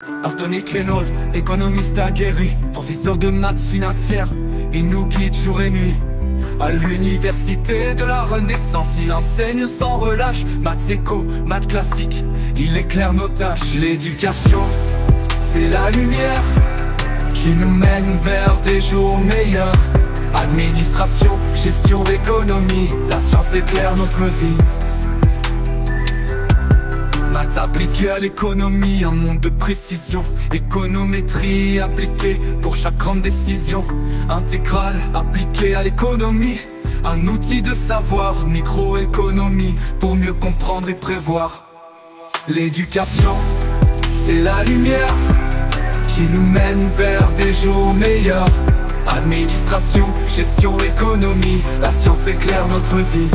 Artonique Renault, économiste aguerri, professeur de maths financière, il nous guide jour et nuit. À l'université de la Renaissance, il enseigne sans relâche, maths éco, maths classique, il éclaire nos tâches. L'éducation, c'est la lumière qui nous mène vers des jours meilleurs. Administration, gestion, économie, la science éclaire notre vie. Maths appliquées à l'économie, un monde de précision. Économétrie appliquée pour chaque grande décision. Intégrale appliquée à l'économie, un outil de savoir. Microéconomie pour mieux comprendre et prévoir. L'éducation, c'est la lumière qui nous mène vers des jours meilleurs. Administration, gestion, économie, la science éclaire notre vie.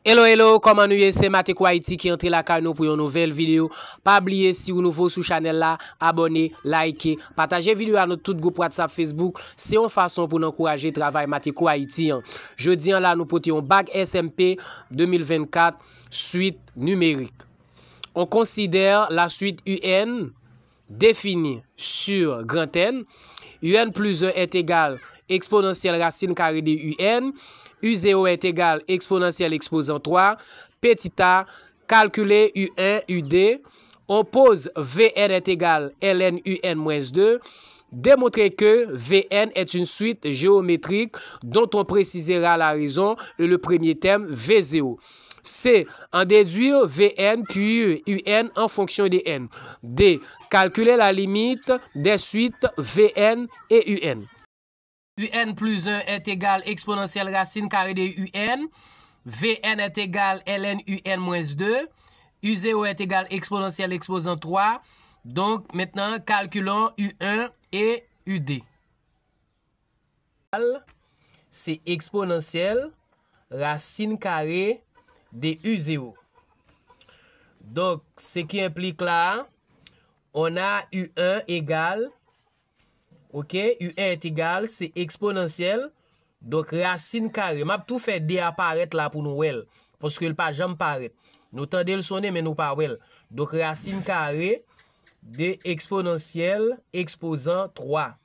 Hello, comment nous y c'est Matéco Haïti qui entre la canne pour une nouvelle vidéo. Pas oublier si vous nouveau sur channel là, abonnez, likez, partagez vidéo à notre tout groupe WhatsApp, Facebook. C'est une façon pour nous encourager le travail Matéco Haïti. Jeudi là nous portons un bac SMP 2024 suite numérique. On considère la suite UN définie sur grand N. UN plus 1 est égal exponentielle racine carrée de UN. U0 est égal exponentielle exposant 3. Petit a, calculer U1, UD. On pose Vn est égal ln UN moins 2. Démontrer que Vn est une suite géométrique dont on précisera la raison et le premier terme V0. C. En déduire Vn puis Un en fonction de n. D. Calculer la limite des suites Vn et Un. Un plus 1 est égal exponentielle racine carrée de Un. Vn est égal ln Un moins 2. U0 est égal exponentielle exposant 3. Donc maintenant calculons U1 et UD. C'est exponentielle racine carrée de U0. Donc ce qui implique là, on a U1 égale, ok, U1 est égal, c'est exponentielle, donc racine carrée. M'a tout fait D apparaître là pour nous, well, parce que le pas jamais paraître. Nous tendez le sonner, mais nous pas well. Donc racine carrée de exponentielle exposant 3.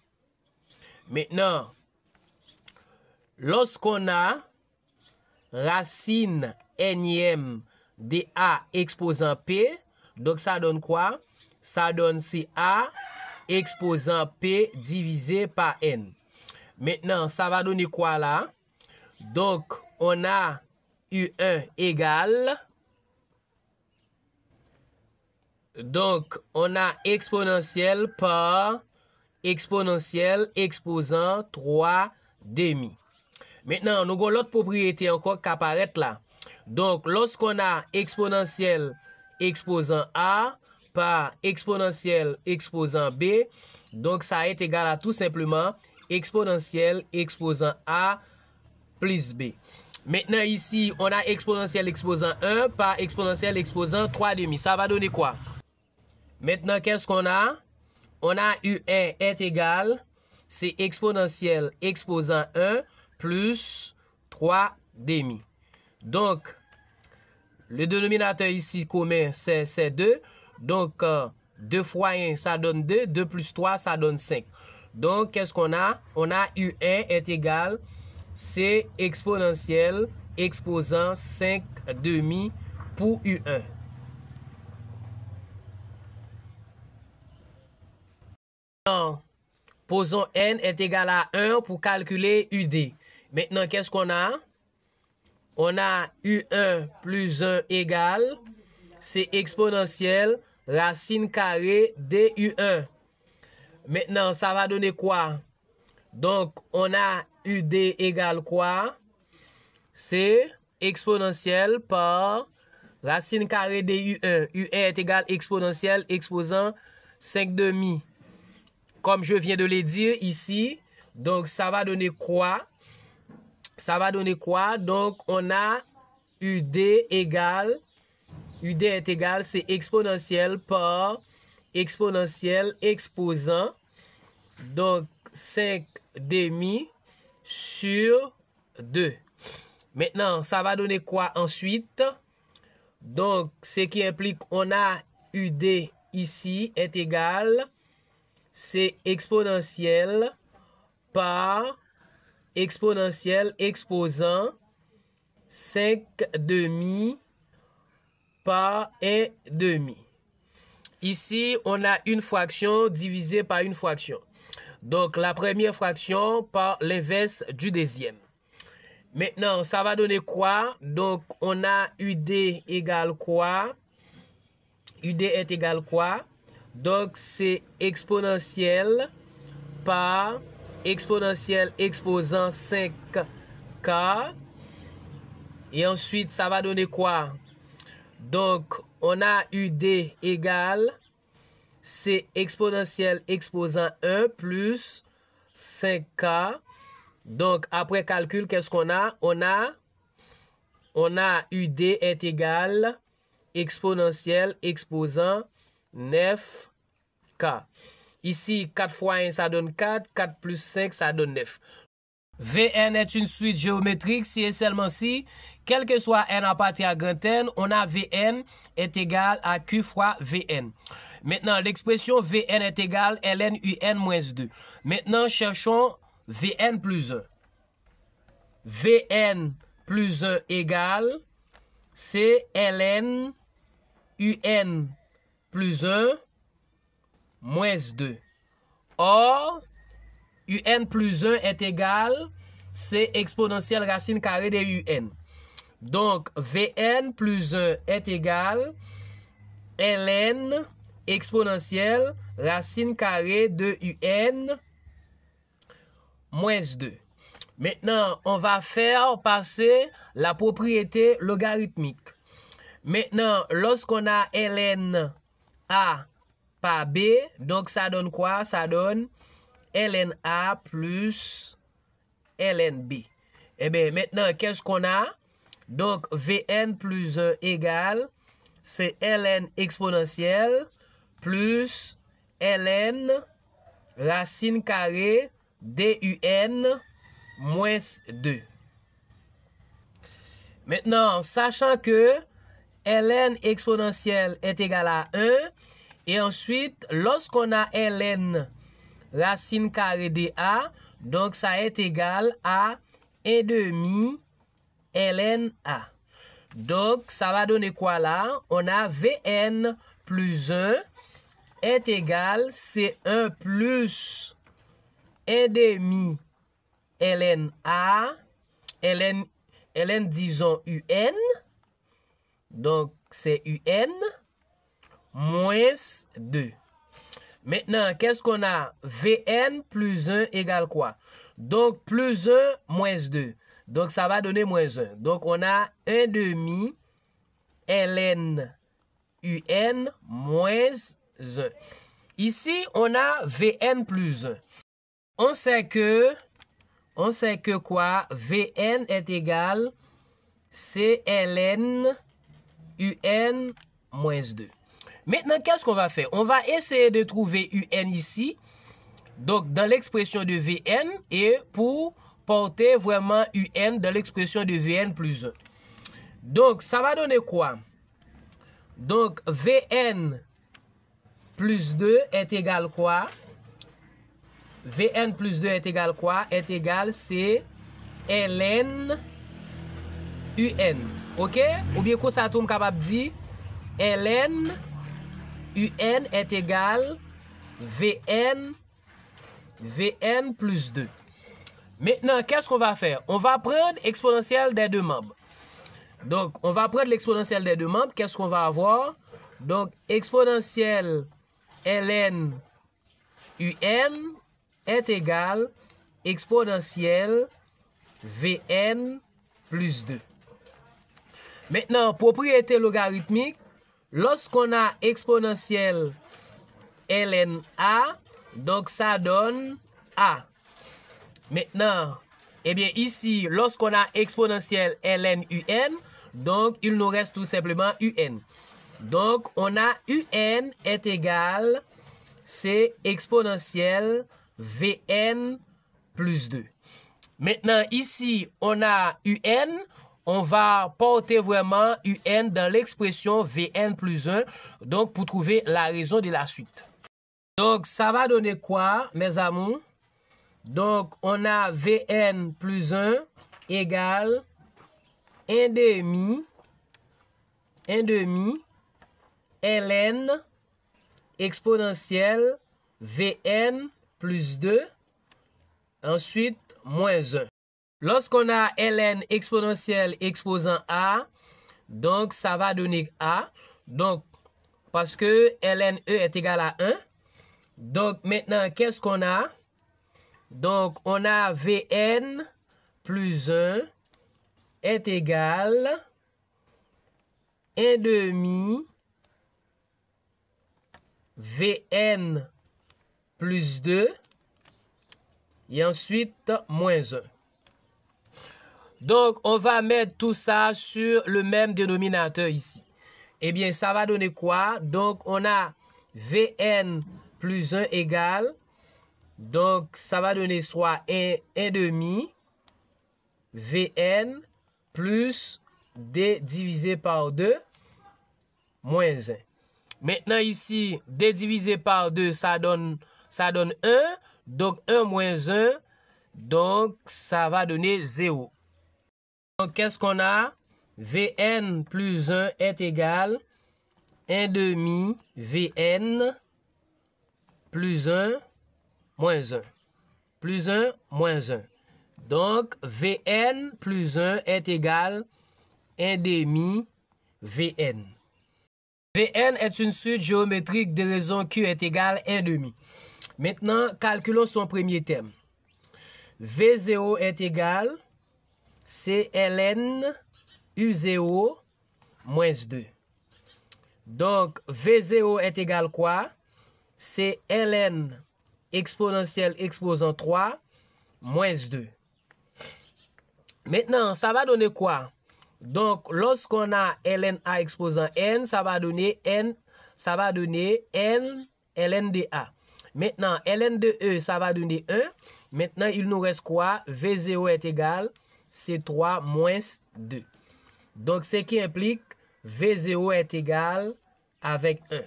Maintenant, lorsqu'on a racine énième de A exposant P, donc ça donne quoi? Ça donne CA exposant P divisé par N. Maintenant, ça va donner quoi là? Donc, on a U1 égale. Donc, on a exponentielle par exponentielle exposant 3 demi. Maintenant, nous avons l'autre propriété encore qui apparaît là. Donc, lorsqu'on a exponentielle exposant A par exponentielle exposant B, donc ça est égal à tout simplement exponentielle exposant A plus B. Maintenant, ici, on a exponentielle exposant 1 par exponentielle exposant 3 demi. Ça va donner quoi? Maintenant, qu'est-ce qu'on a? On a U1 est égal, c'est exponentielle exposant 1 plus 3 demi. Donc, le dénominateur ici commun, c'est 2. Donc, 2 fois 1, ça donne 2. 2 plus 3, ça donne 5. Donc, qu'est-ce qu'on a? On a U1 est égal, c'est exponentielle exposant 5 demi pour U1. Posons n est égal à 1 pour calculer UD. Maintenant, qu'est-ce qu'on a? On a U1 plus 1 égale, c'est exponentielle racine carrée de U1. Maintenant, ça va donner quoi? Donc, on a UD égale quoi? C'est exponentielle par racine carrée de U1. U1 est égal exponentielle exposant 5 demi. Comme je viens de le dire ici, donc ça va donner quoi? Ça va donner quoi? Donc on a UD égale, UD est égal, c'est exponentielle par exponentielle exposant, donc 5 demi sur 2. Maintenant, ça va donner quoi ensuite? Donc, ce qui implique, on a UD ici est égal, c'est exponentielle par exponentielle exposant 5 demi par 1 demi. Ici, on a une fraction divisée par une fraction. Donc, la première fraction par l'inverse du deuxième. Maintenant, ça va donner quoi? Donc, on a UD égale quoi? UD est égal quoi? Donc, c'est exponentielle par exponentielle exposant 5K. Et ensuite, ça va donner quoi? Donc, on a UD égale, c'est exponentielle exposant 1 plus 5K. Donc, après calcul, qu'est-ce qu'on a? On a UD est égal, exponentielle exposant 9K. Ici, 4 fois 1, ça donne 4. 4 plus 5, ça donne 9. Vn est une suite géométrique si et seulement si, quel que soit n appartient à grand N, on a Vn est égal à Q fois Vn. Maintenant, l'expression Vn est égal ln un moins 2. Maintenant, cherchons Vn plus 1. Vn plus 1 égale, c'est ln un plus 1 moins 2. Or, un plus 1 est égal, c'est exponentielle racine carrée de un. Donc, Vn plus 1 est égal, ln exponentielle racine carrée de un moins 2. Maintenant, on va faire passer la propriété logarithmique. Maintenant, lorsqu'on a ln a par b, donc ça donne quoi? Ça donne ln a plus ln b. Eh bien, maintenant, qu'est-ce qu'on a? Donc, Vn plus 1 égale, c'est ln exponentielle plus ln racine carrée d'un moins 2. Maintenant, sachant que ln exponentielle est égal à 1, et ensuite, lorsqu'on a ln racine carrée de a, donc ça est égal à 1 demi ln a. Donc, ça va donner quoi là? On a Vn plus 1 est égal, c'est 1 plus 1 demi ln a, ln disons un, donc c'est un, moins 2. Maintenant, qu'est-ce qu'on a? Vn plus 1 égale quoi? Donc, plus 1 moins 2. Donc, ça va donner moins 1. Donc, on a 1 demi ln un moins 1. Ici, on a Vn plus 1. On sait que quoi? Vn est égal, c'est ln un moins 2. Maintenant, qu'est-ce qu'on va faire? On va essayer de trouver un ici, donc dans l'expression de Vn, et pour porter vraiment un dans l'expression de Vn plus 1. Donc, ça va donner quoi? Donc, Vn plus 2 est égal quoi? Vn plus 2 est égal quoi? Est égal, c'est ln un. Ok? Ou bien quoi ça tombe capable de dire? Ln un est égal Vn plus 2. Maintenant, qu'est-ce qu'on va faire? On va prendre exponentielle des deux membres. Donc, on va prendre l'exponentielle des deux membres. Qu'est-ce qu'on va avoir? Donc, exponentielle ln un est égal exponentielle Vn plus 2. Maintenant, propriété logarithmique, lorsqu'on a exponentielle ln a, donc ça donne a. Maintenant, eh bien ici, lorsqu'on a exponentielle ln un, donc il nous reste tout simplement un. Donc, on a un est égal, c'est exponentielle Vn plus 2. Maintenant, ici, on a un, on va porter vraiment UN dans l'expression Vn plus 1, donc pour trouver la raison de la suite. Donc, ça va donner quoi, mes amours? Donc, on a Vn plus 1 égale 1 demi ln exponentielle Vn plus 2, ensuite moins 1. Lorsqu'on a ln exponentielle exposant A, donc ça va donner A. Donc, parce que ln E est égal à 1. Donc, maintenant, qu'est-ce qu'on a? Donc, on a Vn plus 1 est égal 1 demi Vn plus 2 et ensuite moins 1. Donc, on va mettre tout ça sur le même dénominateur ici. Eh bien, ça va donner quoi? Donc, on a Vn plus 1 égale, donc ça va donner soit 1 demi Vn plus D divisé par 2 moins 1. Maintenant ici, D divisé par 2, ça donne 1. Donc 1 moins 1, donc ça va donner 0. Donc qu'est-ce qu'on a? Vn plus 1 est égal 1 demi Vn plus 1 moins 1. Plus 1 moins 1. Donc Vn plus 1 est égal 1 demi Vn. Vn est une suite géométrique de raison Q est égal 1 demi. Maintenant, calculons son premier terme. V0 est égal, c'est ln U0 moins 2. Donc, V0 est égal quoi? C'est ln exponentielle exposant 3 moins 2. Maintenant, ça va donner quoi? Donc, lorsqu'on a ln A exposant n, ça va donner n ln de A. Maintenant, ln de E, ça va donner 1. Maintenant, il nous reste quoi? V0 est égal, c'est 3 moins 2. Donc, ce qui implique V0 est égal avec 1.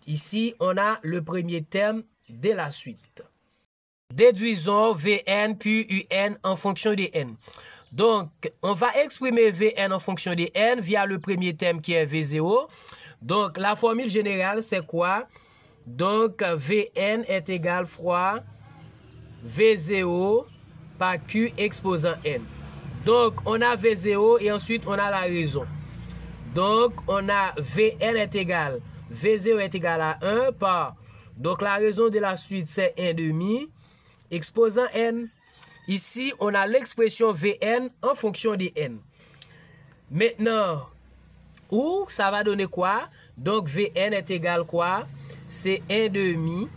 Ici, on a le premier terme de la suite. Déduisons Vn puis Un en fonction de n. Donc, on va exprimer Vn en fonction de n via le premier terme qui est V0. Donc, la formule générale, c'est quoi? Donc, Vn est égal fois V0 par Q exposant n. Donc, on a V0 et ensuite, on a la raison. Donc, on a Vn est égal, V0 est égal à 1 par, donc la raison de la suite, c'est 1 demi, exposant n. Ici, on a l'expression Vn en fonction de n. Maintenant, où ça va donner quoi? Donc, Vn est égal quoi? C'est 1 demi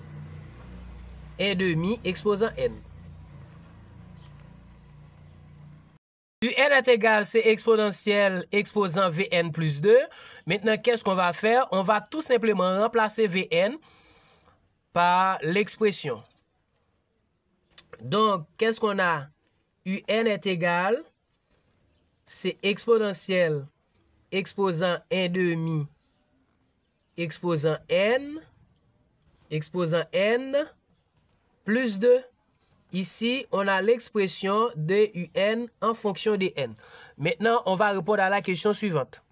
exposant n. Un est égal, c'est exponentielle exposant Vn plus 2. Maintenant, qu'est-ce qu'on va faire? On va tout simplement remplacer Vn par l'expression. Donc, qu'est-ce qu'on a? Un est égal, c'est exponentielle exposant 1 demi exposant n plus 2. Ici, on a l'expression de Un en fonction de n. Maintenant, on va répondre à la question suivante.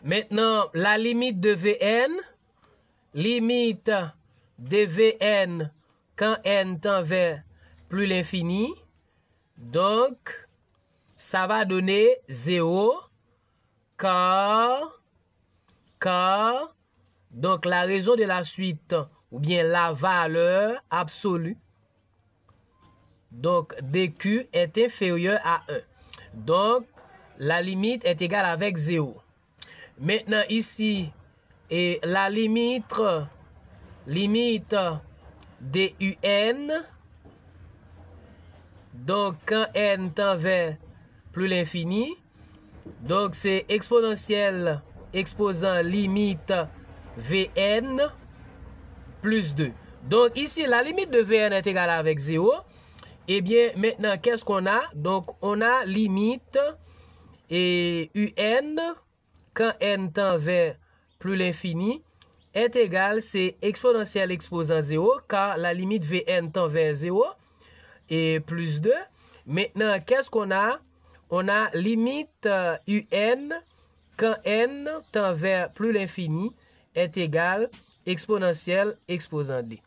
Maintenant, la limite de Vn, limite de Vn quand n tend vers plus l'infini. Donc, ça va donner 0 car, donc la raison de la suite, ou bien la valeur absolue, donc dq est inférieur à 1. Donc, la limite est égale avec 0. Maintenant, ici, et la limite de Un, donc quand n tend vers plus l'infini, donc c'est exponentielle exposant limite Vn plus 2. Donc ici, la limite de Vn est égale avec 0. Eh bien, maintenant, qu'est-ce qu'on a? Donc, on a limite Et UN, quand n tend vers plus l'infini, est égal, c'est exponentielle exposant 0, car la limite Vn tend vers 0, et plus 2. Maintenant, qu'est-ce qu'on a? On a limite UN, quand n tend vers plus l'infini, est égal exponentielle exposant d.